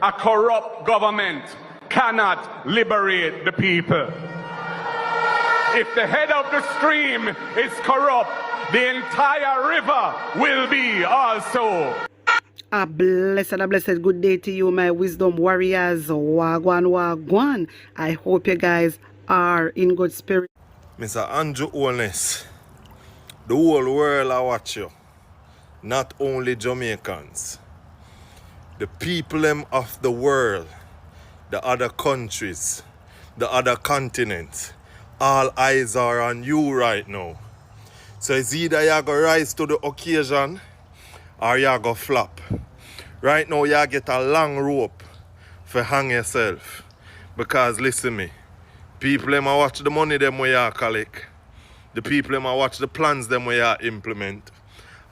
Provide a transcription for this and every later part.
a corrupt government cannot liberate the people. If the head of the stream is corrupt, the entire river will be also. A blessed good day to you, my wisdom warriors. Wagwan, wagwan. I hope you guys are in good spirit. Mr. Andrew Holness, the whole world I watch you. Not only Jamaicans. The people of the world, the other countries, the other continents, all eyes are on you right now. So it's either you go rise to the occasion or you go flop. Right now you get a long rope for hang yourself. Because listen me, people them a watch the money them where you collect. The people them a watch the plans them where you implement.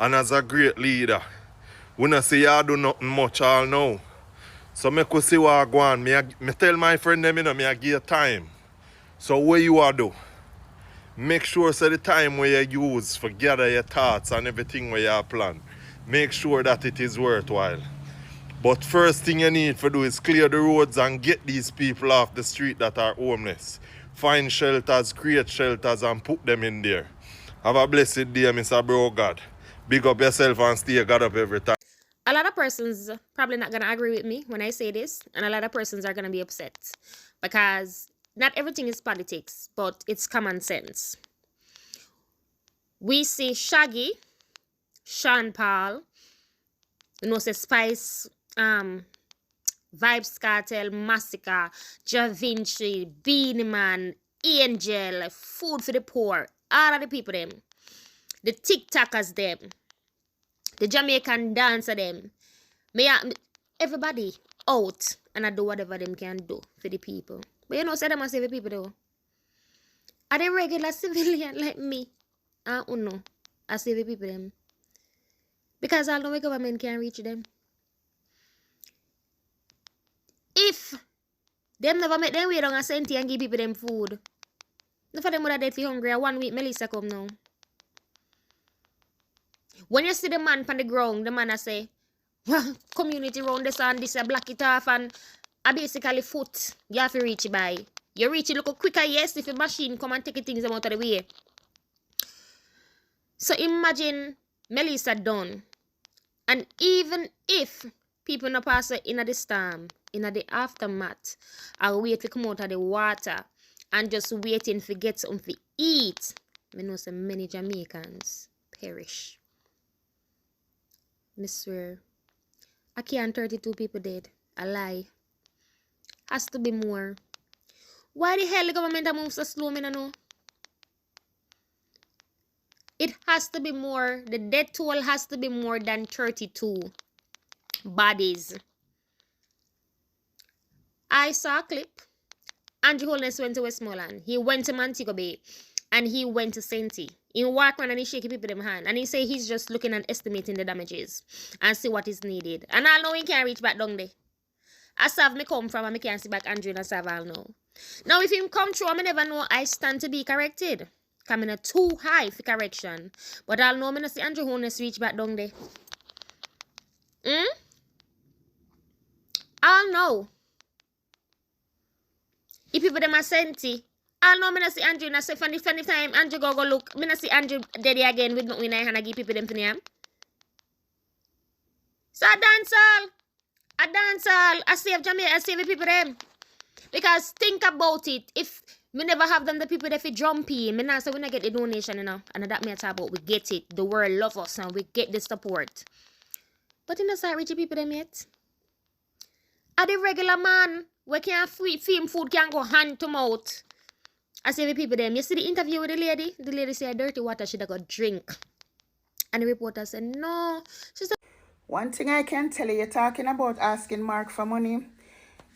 And as a great leader, we not say you do nothing much all now. So me could see what I go on. Me tell my friend them, me I give you time. So what you are do? Make sure so the time where you use for gather your thoughts and everything where you plan, make sure that it is worthwhile. But first thing you need to do is clear the roads and get these people off the street that are homeless. Find shelters, create shelters and put them in there. Have a blessed day, Mr. Bro God. Big up yourself and stay God up every time. A lot of persons probably not going to agree with me when I say this, and a lot of persons are going to be upset because not everything is politics, but it's common sense. We see Shaggy, Sean Paul, say Spice, Vibes Cartel, Massacre, Ja Vinci, Beanie Man, Angel, Food for the Poor, all of the people them. The TikTokers them. The Jamaican dancer them. Everybody out and I do whatever them can do for the people. But you know, say them as the people though. Are they regular civilian like me? No. I save the people them. Because I know the government can reach them. If them never make them wait on a cent and give people them food. Not for them would have dead for hungry. 1 week Melissa come now. When you see the man on the ground, the man I say, well, community round this and this, block it off and I basically foot. You have to reach it by. You reach it look quicker, yes, if a machine come and take things out of the way. So imagine Melissa done. And even if people not pass in the storm, in the aftermath, or wait to come out of the water and just waiting to get something to eat, I know so many Jamaicans perish. I swear. I can't 32 people dead. A lie. Has to be more. Why the hell the government moves so slow, I don't know? It has to be more. The death toll has to be more than 32 bodies. I saw a clip. Andrew Holness went to Westmoreland. He went to Montego Bay. And he went to Senti. He walked around and he shaking people in the hand. And he say he's just looking and estimating the damages. And see what is needed. And I know he can't reach back down there. As Sav me come from and I can't see back Andrew and Sav all know. Now if him come true, I never know I stand to be corrected. Coming up too high for correction. But I'll know I see Andrew Holness reach back down there. I'll know. If people them are Senti, I know I see Andrew and I say from the time Andrew go look, I see Andrew dead again with nothing in hand and give people them for him. So I dance all, I save Jamaica, I save the people them. Because think about it, if we never have them, the people that feel jumpy, me now say we not get the donation, you know, and that me talk about, we get it, the world love us and we get the support. But in the side rich people them yet. Are the regular man, we can't film food, can't go hand to mouth. I say the people them. You see the interview with the lady said dirty water should have got drink. And the reporter said no. She said, One thing I can tell you, you're talking about asking Mark for money.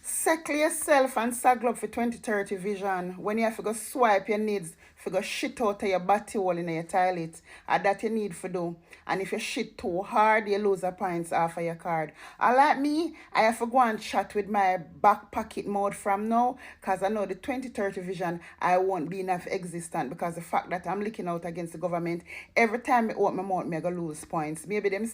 Settle yourself and saddle up for 2030 vision when you have to go swipe your needs for go shit out of your body hole in your toilet. And that you need for do. And if you shit too hard, you lose a points off of your card. And like me, I have to go and chat with my back pocket mode from now. Because I know the 2030 vision, I won't be enough existent. Because the fact that I'm looking out against the government, every time I open my mouth, I go lose points. Maybe them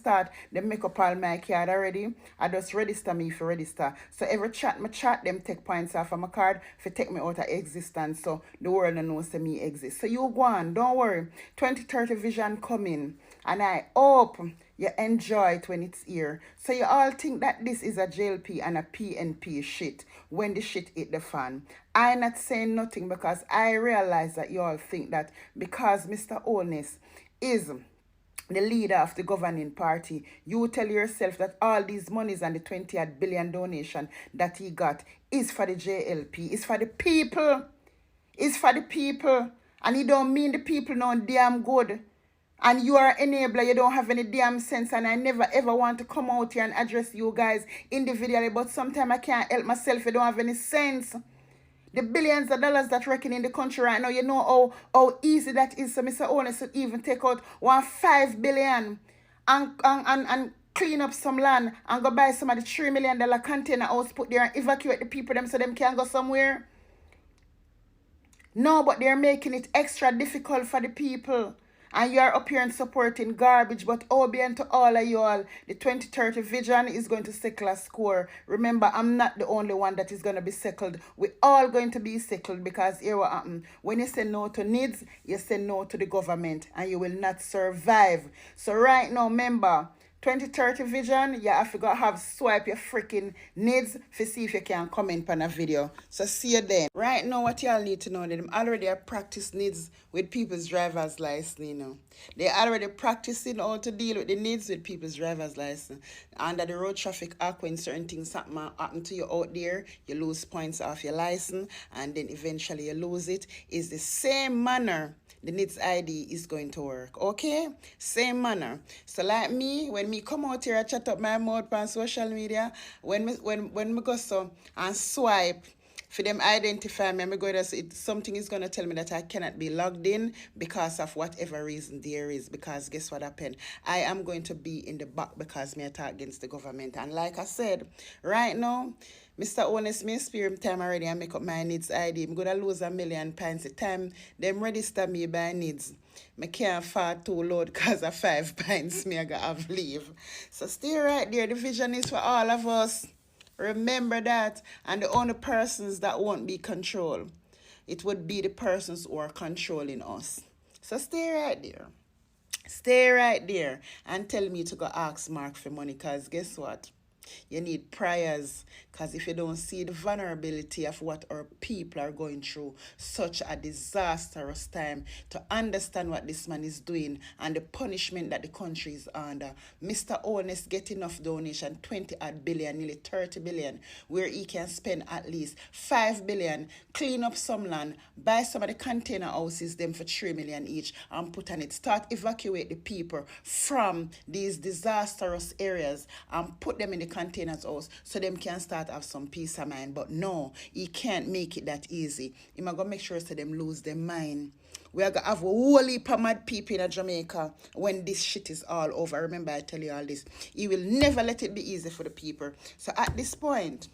make up all my card already. I just register me for register. So every chat my chat, them take points off of my card for take me out of existence. So the world knows that me exist. So you go on, don't worry. 2030 vision coming. And I hope you enjoy it when it's here. So you all think that this is a JLP and a PNP shit when the shit hit the fan. I'm not saying nothing because I realize that you all think that because Mr. Onus is the leader of the governing party, you tell yourself that all these monies and the 20 billion donation that he got is for the JLP, is for the people. It's for the people. And he don't mean the people no damn good. And you are an enabler, you don't have any damn sense, and I never ever want to come out here and address you guys individually, but sometimes I can't help myself, you don't have any sense. The billions of dollars that reckon in the country right now, you know how easy that is. So Mr. Onus to even take out 5 billion and clean up some land and go buy some of the $3 million container house, put there and evacuate the people them so them can go somewhere. No, but they're making it extra difficult for the people. And you're up here and supporting garbage, but obedient to all of you all, the 2030 vision is going to settle a score. Remember, I'm not the only one that is going to be settled. We're all going to be settled because here what happens. When you say no to needs, you say no to the government and you will not survive. So right now, remember, 2030 vision, you have to have swipe your freaking needs to see if you can comment on a video. So see you then. Right now, what y'all need to know, that them already have practice needs with people's driver's license, you know. They already practicing how to deal with the needs with people's driver's license. Under the Road Traffic Act, when certain things happen to you out there, you lose points off your license and then eventually you lose it. It's the same manner the needs ID is going to work, okay? Same manner. So like me, when me come out here, I chat up my mouth on social media, when me go so and swipe, for them identify me, I'm going to say something is going to tell me that I cannot be logged in because of whatever reason there is. Because guess what happened? I am going to be in the back because me attack against the government. And like I said, right now, Mr. Onus, me spare time already and make up my needs ID. I'm going to lose £1 million the time them register me by needs. I can't afford to load because of 5 pints me I got to have leave. So stay right there. The vision is for all of us. Remember that. And the only persons that won't be controlled, it would be the persons who are controlling us. So stay right there. Stay right there and tell me to go ask Mark for money, because guess what? You need prayers, because if you don't see the vulnerability of what our people are going through, such a disastrous time, to understand what this man is doing and the punishment that the country is under. Mr. Onus get enough donation, 20 billion, nearly 30 billion, where he can spend at least 5 billion, clean up some land, buy some of the container houses, them for 3 million each, and put on it. Start evacuate the people from these disastrous areas and put them in the containers house so them can start have some peace of mind. But no, he can't make it that easy. He might go make sure so them lose their mind. We are going to have a whole heap of mad people in Jamaica when this shit is all over. Remember I tell you all this. He will never let it be easy for the people. So at this point,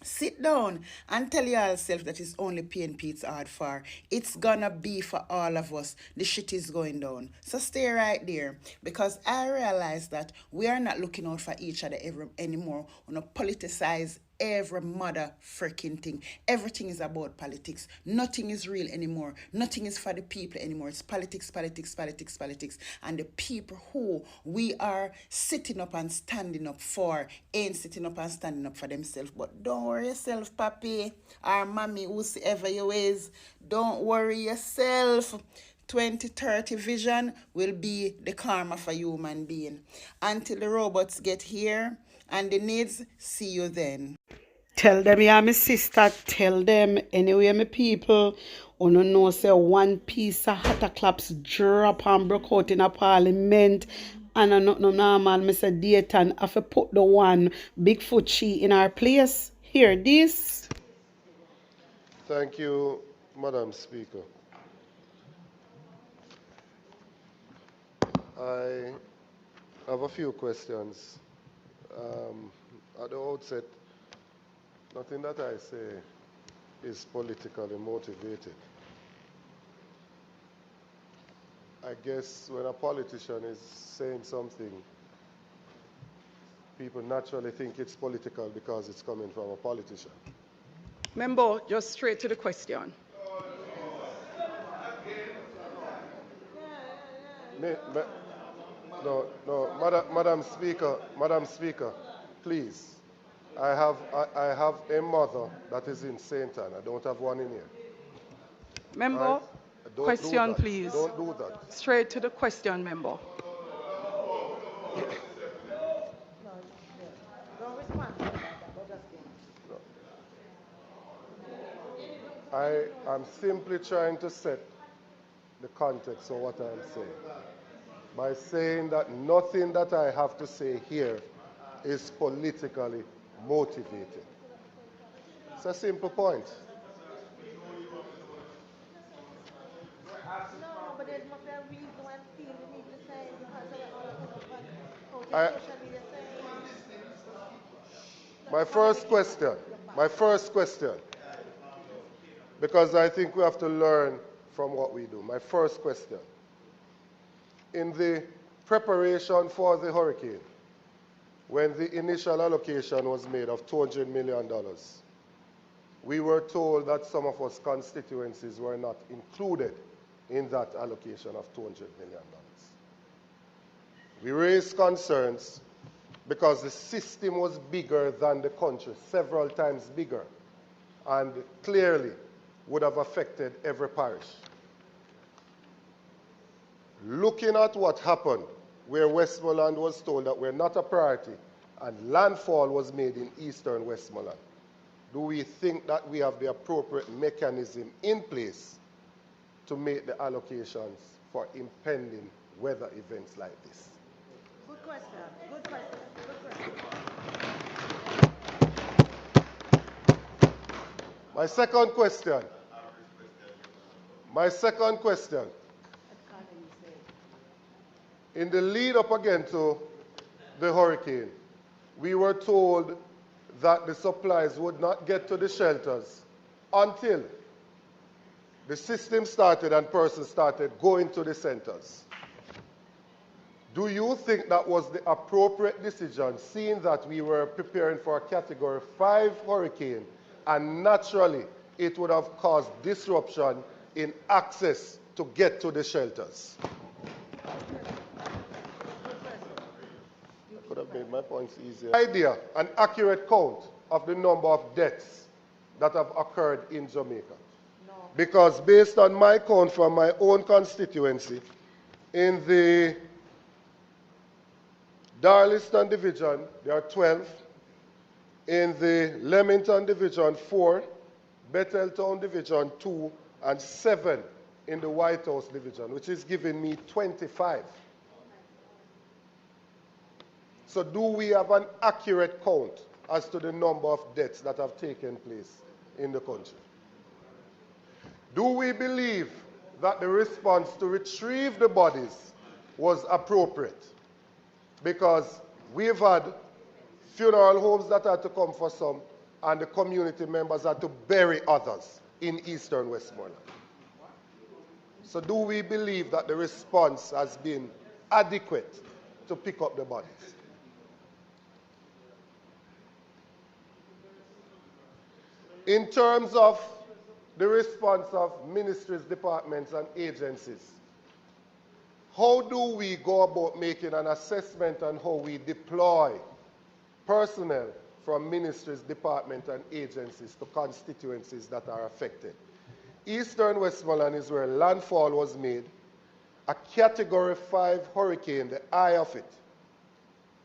sit down and tell yourself that it's only PNP it's hard for. It's gonna be for all of us. The shit is going down. So stay right there, because I realize that we are not looking out for each other anymore. We don't politicize every mother freaking thing. Everything is about politics. Nothing is real anymore. Nothing is for the people anymore. It's politics, politics, politics, politics. And the people who we are sitting up and standing up for ain't sitting up and standing up for themselves. But don't worry yourself, papi or mommy, whosoever you is. Don't worry yourself. 2030 vision will be the karma for human being. Until the robots get here and the needs, see you then. Tell them, yeah, my sister, tell them, anyway, my people, you know, say one piece of hot claps drop and broke out in a parliament, and I not no normal, Mr. Dayton, have to put the one Bigfoot chi in our place. Hear this. Thank you, Madam Speaker. I have a few questions. At the outset, nothing that I say is politically motivated. I guess when a politician is saying something, people naturally think it's political because it's coming from a politician. Member, just straight to the question. Madam Speaker, please. I have a mother that is in St. Anne. I don't have one in here. Member, Right? Don't question, do that. please. Don't do that. Straight to the question, member. I am simply trying to set the context of what I am saying by saying that nothing that I have to say here is politically motivated. It's a simple point. No, but there's not a reason why I feel you need to say because of all the people on social media saying. My first question, because I think we have to learn from what we do. My first question. In the preparation for the hurricane, when the initial allocation was made of $200 million, we were told that some of us constituencies were not included in that allocation of $200 million. We raised concerns because the system was bigger than the country, several times bigger, and clearly would have affected every parish. Looking at what happened, where Westmoreland was told that we're not a priority, and landfall was made in eastern Westmoreland, do we think that we have the appropriate mechanism in place to make the allocations for impending weather events like this? Good question. Good question. Good question. My second question. In the lead up again to the hurricane, we were told that the supplies would not get to the shelters until the system started and persons started going to the centers. Do you think that was the appropriate decision, seeing that we were preparing for a Category 5 hurricane, and naturally it would have caused disruption in access to get to the shelters? I could have made my points easier. Idea, an accurate count of the number of deaths that have occurred in Jamaica. No. Because based on my count from my own constituency, in the Darliston division, there are 12. In the Leamington division, 4. Betheltown division, 2. And 7 in the White House division, which is giving me 25. So do we have an accurate count as to the number of deaths that have taken place in the country? Do we believe that the response to retrieve the bodies was appropriate? Because we've had funeral homes that had to come for some, and the community members had to bury others in eastern Westmoreland. So do we believe that the response has been adequate to pick up the bodies? In terms of the response of ministries, departments, and agencies, how do we go about making an assessment on how we deploy personnel from ministries, departments, and agencies to constituencies that are affected? Eastern Westmoreland is where landfall was made. A Category 5 hurricane, the eye of it,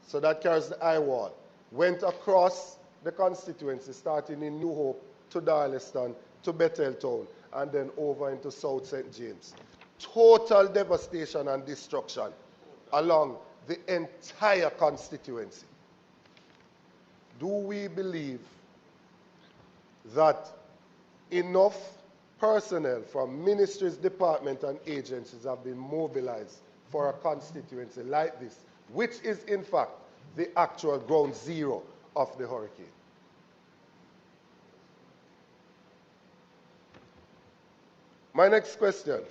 so that carries the eye wall, went across the constituency, starting in New Hope to Darliston to Betheltown, and then over into South St. James. Total devastation and destruction along the entire constituency. Do we believe that enough personnel from ministries, departments, and agencies have been mobilized for a constituency like this, which is in fact the actual ground zero of the hurricane. My next question,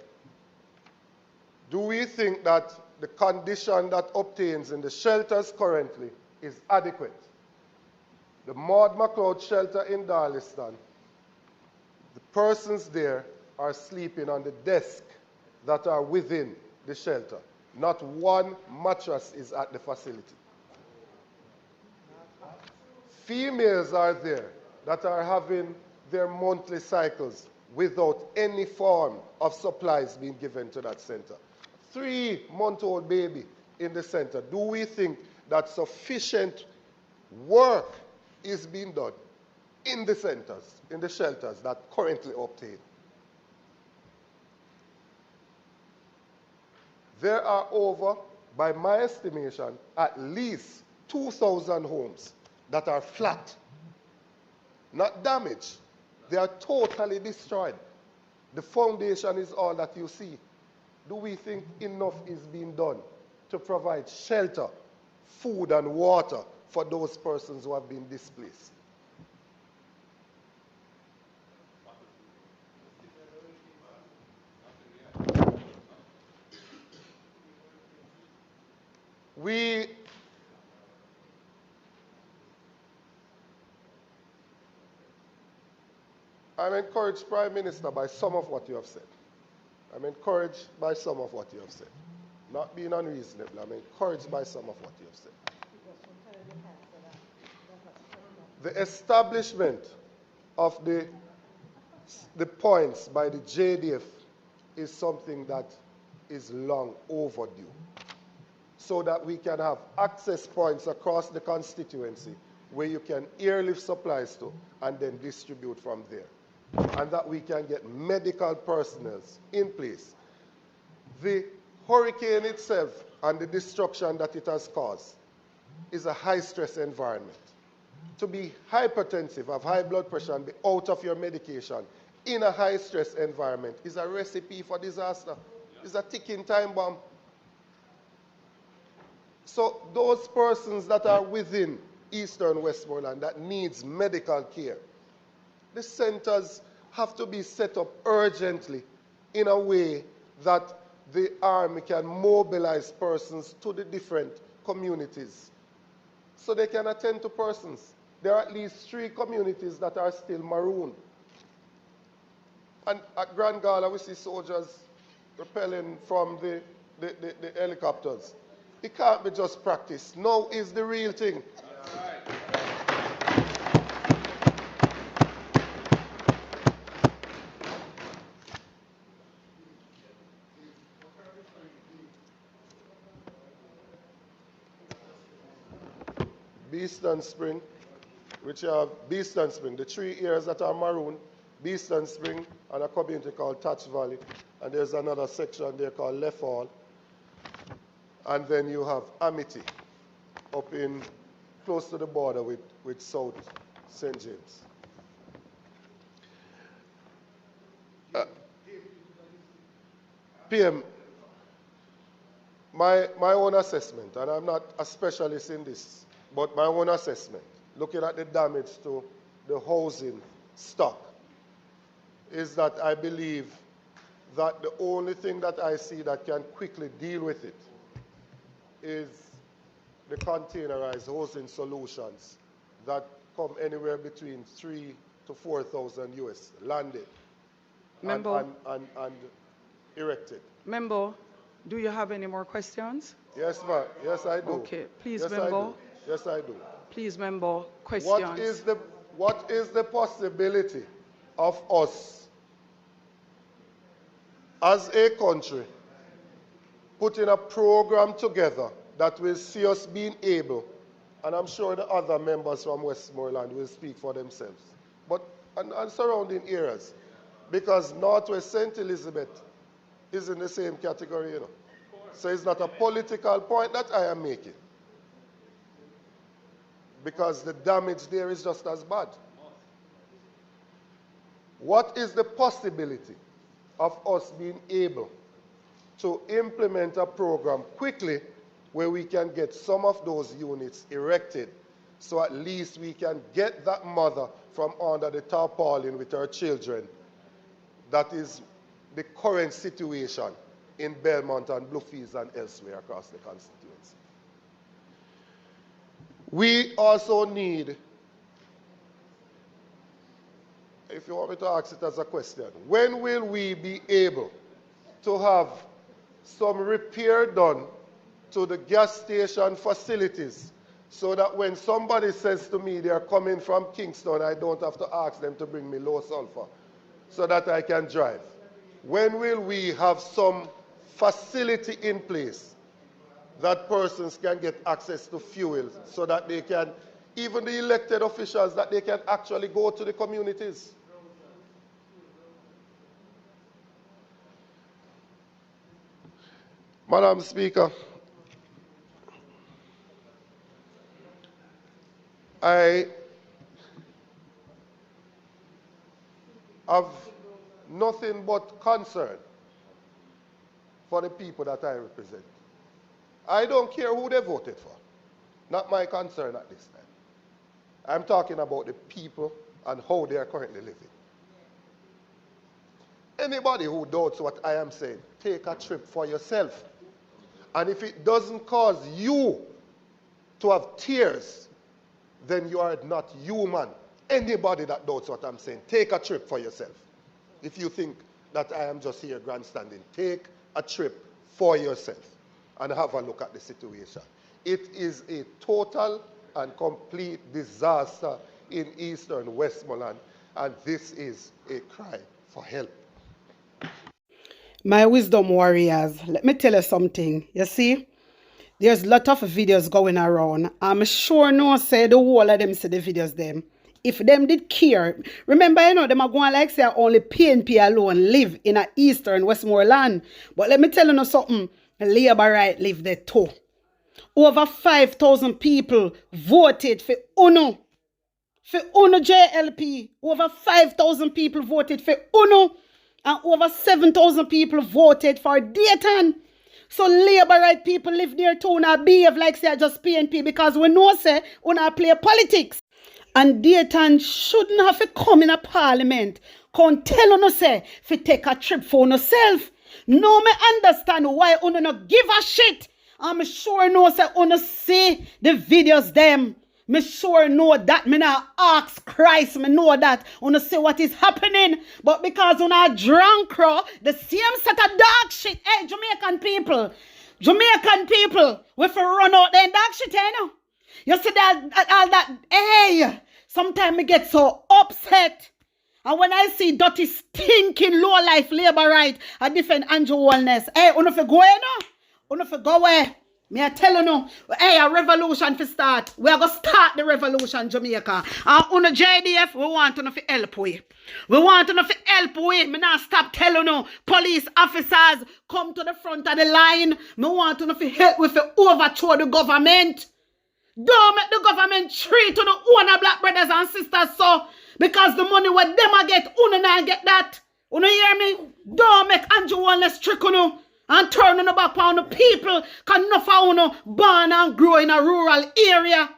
do we think that the condition that obtains in the shelters currently is adequate? The Maud McLeod shelter in Darliston, the persons there are sleeping on the desk that are within the shelter. Not one mattress is at the facility. Females are there that are having their monthly cycles without any form of supplies being given to that center. 3-month-old baby in the center. Do we think that sufficient work is being done in the centers, in the shelters that currently obtain? There are over, by my estimation, at least 2,000 homes that are flat, not damaged. They are totally destroyed. The foundation is all that you see. Do we think enough is being done to provide shelter, food, and water for those persons who have been displaced? I'm encouraged, Prime Minister, by some of what you have said. I'm encouraged by some of what you have said. Not being unreasonable, I'm encouraged by some of what you have said. The establishment of the points by the JDF is something that is long overdue, so that we can have access points across the constituency where you can airlift supplies to and then distribute from there, and that we can get medical personnel in place. The hurricane itself and the destruction that it has caused is a high-stress environment. To be hypertensive, have high blood pressure, and be out of your medication in a high-stress environment is a recipe for disaster. It's a ticking time bomb. So those persons that are within Eastern Westmoreland that needs medical care, the centers have to be set up urgently in a way that the army can mobilize persons to the different communities so they can attend to persons. There are at least 3 communities that are still marooned. And at Grand Gala, we see soldiers rappelling from the helicopters. It can't be just practice. Now is the real thing. Beeston Spring, which have Beeston Spring, the 3 areas that are maroon, Beeston Spring, and a community called Touch Valley, and there's another section there called Left Hall, and then you have Amity, up in close to the border with South St. James. PM, my own assessment, and I'm not a specialist in this, but my own assessment, looking at the damage to the housing stock, is that I believe that the only thing that I see that can quickly deal with it is the containerized housing solutions that come anywhere between 3,000 to 4,000 US landed and erected. Member, do you have any more questions? Yes, ma'am. Yes, I do. Okay, please, yes, member. I do. Yes, I do. Please, member, questions. What is the possibility of us, as a country, putting a program together that will see us being able, and I'm sure the other members from Westmoreland will speak for themselves, but and surrounding areas, because Northwest St. Elizabeth is in the same category, you know. So it's not a political point that I am making, because the damage there is just as bad. What is the possibility of us being able to implement a program quickly where we can get some of those units erected, so at least we can get that mother from under the tarpaulin with her children. That is the current situation in Belmont and Bluefields and elsewhere across the constituency. We also need, if you want me to ask it as a question, when will we be able to have some repair done to the gas station facilities, so that when somebody says to me they're coming from Kingston, I don't have to ask them to bring me low sulfur so that I can drive? When will we have some facility in place that persons can get access to fuel so that they can, even the elected officials, that they can actually go to the communities? Madam Speaker, I have nothing but concern for the people that I represent. I don't care who they voted for. Not my concern at this time. I'm talking about the people and how they are currently living. Anybody who doubts what I am saying, take a trip for yourself. And if it doesn't cause you to have tears, then you are not human. Anybody that doubts what I'm saying, take a trip for yourself. If you think that I am just here grandstanding, take a trip for yourself and have a look at the situation. It is a total and complete disaster in eastern Westmoreland, and this is a cry for help. My wisdom warriors, let me tell you something. You see, there's a lot of videos going around. I'm sure no say the whole of them see the videos them. If them did care, remember, you know, them are going like say only PNP alone live in a eastern Westmoreland. But let me tell you something, Labour right live there too. Over 5,000 people voted for UNO. For UNO JLP. Over 5,000 people voted for UNO. And over 7,000 people voted for Dayton. So Labour right people live there too and behave like say just PNP, because we know say una play politics. And Dayton shouldn't have to come in a parliament. Can't tell una say fi take a trip for una self. No me understand why una no give a shit. I'm sure no say una see the videos them. Me sure know that. Me not ask Christ. Me know that. Una see what is happening. But because una drunk crow, the same set of dog shit. Hey, Jamaican people, we fi run out there dog shit, you know. You see that, all that, hey, sometimes I get so upset. And when I see dirty, stinking, low-life Labour right, I defend Andrew Wellness. Hey, you fi go away, no? You fi go away. Me I tell you no, hey, a revolution fi start. We are going to start the revolution, Jamaica. And on the JDF, we want to help we. We want to help we. Me not stop telling you, police officers, come to the front of the line. Me want to help we to overthrow the government. Don't make the government treat to the owner black brothers and sisters so, because the money what them a get, una not get that. Una hear me? Don't make Andrew Wellness trick on you and turn on the back on the people, because enough of una born and grow in a rural area.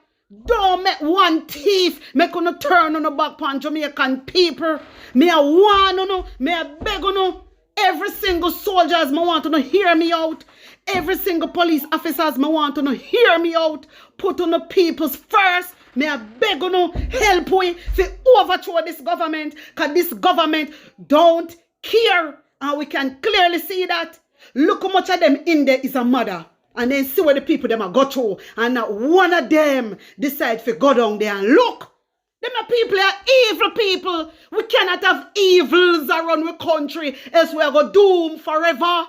Don't make one thief make una turn on the back on Jamaican people. Me a warn you, me a beg you. Every single soldiers, me want to hear me out. Every single police officers, me want to hear me out. Put on the peoples first. Me a beg you, help we to overthrow this government, because this government don't care. And we can clearly see that. Look how much of them in there is a mother. And then see what the people them a go through. And not one of them decide to go down there and look. Them people are evil people. We cannot have evils around the country, else we are going to doom forever.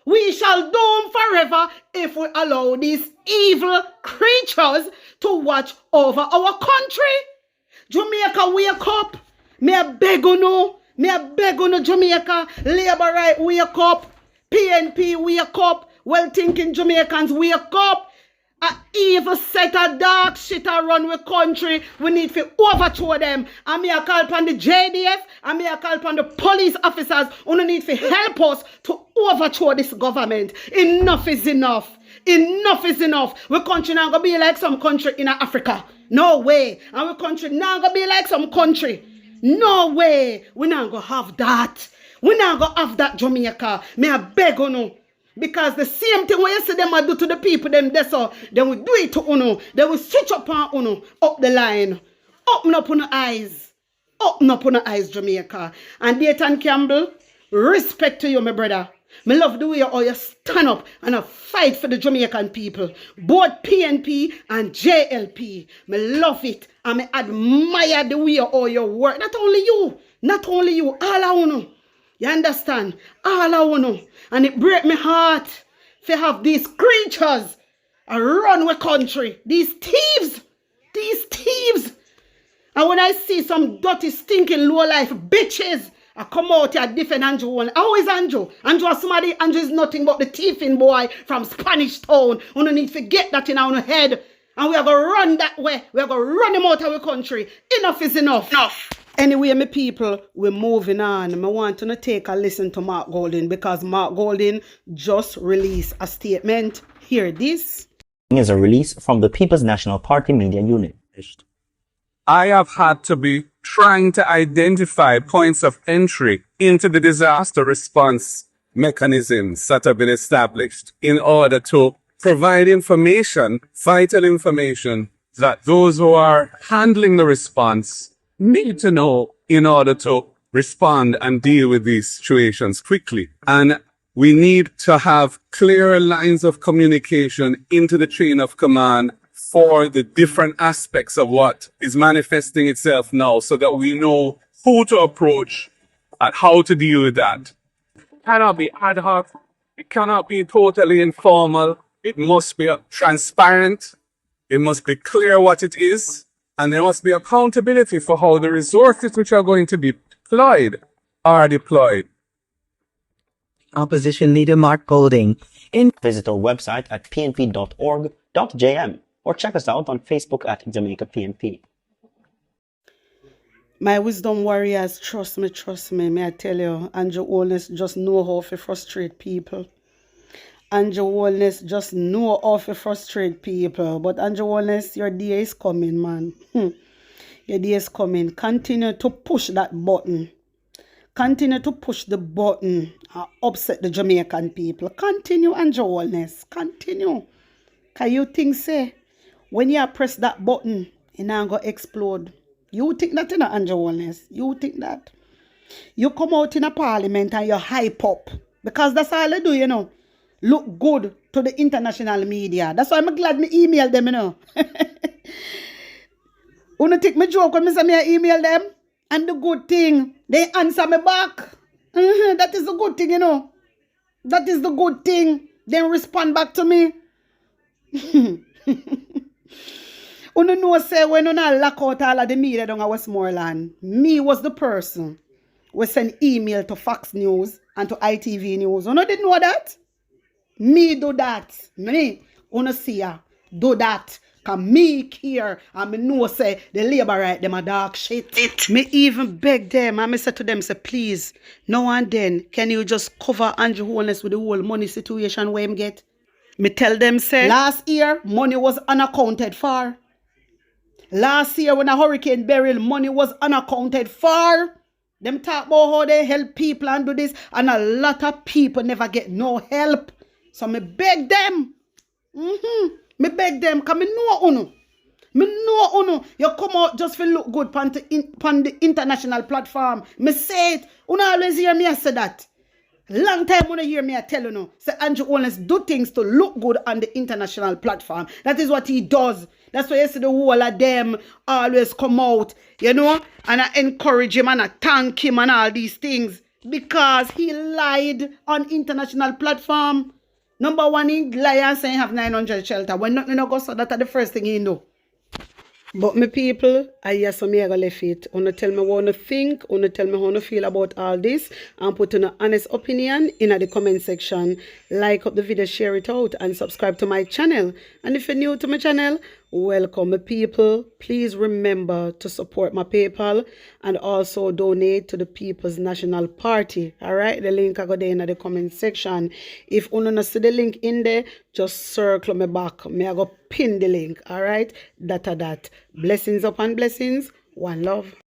We shall doom forever if we allow these evil creatures to watch over our country. Jamaica, wake up. Me a beg you, Jamaica. Labour right, wake up. PNP, wake up. Well-thinking Jamaicans, wake up. A evil set of dark shit around the country. We need to overthrow them. And me a call upon the JDF, and me a call upon the police officers who need to help us to overthrow this government. Enough is enough. Enough is enough. We country now gonna be like some country in Africa. No way. And we country now gonna be like some country. No way. We not gonna have that. We not gonna have that, Jamaica. Me a beg on you. Because the same thing when you see them do to the people, them we do it to Uno. They will switch up on Uno, up the line. Open up on the eyes. Open up on the eyes, Jamaica. And Dayton Campbell, respect to you, my brother. Me love the way you stand up and fight for the Jamaican people. Both PNP and JLP. Me love it. And me admire the way you work. Not only you, all I know. You understand? All I know. And it break my heart to have these creatures run the country. These thieves. And when I see some dirty, stinking, low-life bitches, I come out here defend Andrew. How is Andrew? Andrew is nothing but the thieving boy from Spanish Town. We don't need to get that in our head. And we are going to run that way. We are going to run him out of the country. Enough is enough. Anyway, my people, we're moving on. I want to take a listen to Mark Golding because Mark Golding just released a statement. Hear this. Is a release from the People's National Party Media Unit. I have had to be trying to identify points of entry into the disaster response mechanisms that have been established in order to provide information, vital information, that those who are handling the response need to know in order to respond and deal with these situations quickly. And we need to have clear lines of communication into the chain of command for the different aspects of what is manifesting itself now so that we know who to approach and how to deal with that. It cannot be ad hoc. It cannot be totally informal. It must be transparent. It must be clear what it is. And there must be accountability for how the resources which are going to be deployed are deployed. Opposition leader Mark Golding. Visit our website at pnp.org.jm or check us out on Facebook at Jamaica PNP. My wisdom warriors, trust me, may I tell you, Andrew Holness just know how to frustrate people. Andrew Holness just know how to frustrate people. But Andrew Holness, your day is coming, man. Your day is coming. Continue to push that button. Continue to push the button and upset the Jamaican people. Continue, Andrew Holness. Continue. Can you think, say, when you press that button, it's not going to explode? You think that, Andrew Holness? You think that? You come out in a parliament and you hype up. Because that's all they do, Look good to the international media. That's why I'm glad me email them, You take me joke when I email them? And the good thing, they answer me back. That is the good thing, That is the good thing. They respond back to me. You know, say when you lock out all of the media down at Westmoreland, me was the person who send email to Fox News and to ITV News. You didn't know that? Me do that. Me, see ya, do that. Cause me care and me know say the labor right them a dark shit. Me even beg them and me say to them, say please, now and then can you just cover Andrew Holness with the whole money situation where him get? Me tell them say last year money was unaccounted for. Last year when a hurricane burial money was unaccounted for. Them talk about how they help people and do this and a lot of people never get no help. So me beg them. Me beg them, because me know uno. Me know uno. You come out just for look good on the international platform. Me say it. Uno always hear me say that. Long time uno hear me tell you. Say Andrew Holness do things to look good on the international platform. That is what he does. That's why you see the whole of them always come out, and I encourage him and I thank him and all these things. Because he lied on international platform. Number one, he lie and say he have 900 shelter. When nothing no go so that's the first thing he know. But my people, I hear some here go left it. Wanna tell me what you think, wanna tell me how you feel about all this, and put an honest opinion in the comment section. Like up the video, share it out, and subscribe to my channel. And if you're new to my channel, welcome my people. Please remember to support my PayPal and also donate to the People's National Party. Alright, the link I go there in the comment section. If you don't see the link in there, just circle me back. Me I go pin the link. Alright, that. Blessings upon blessings. One love.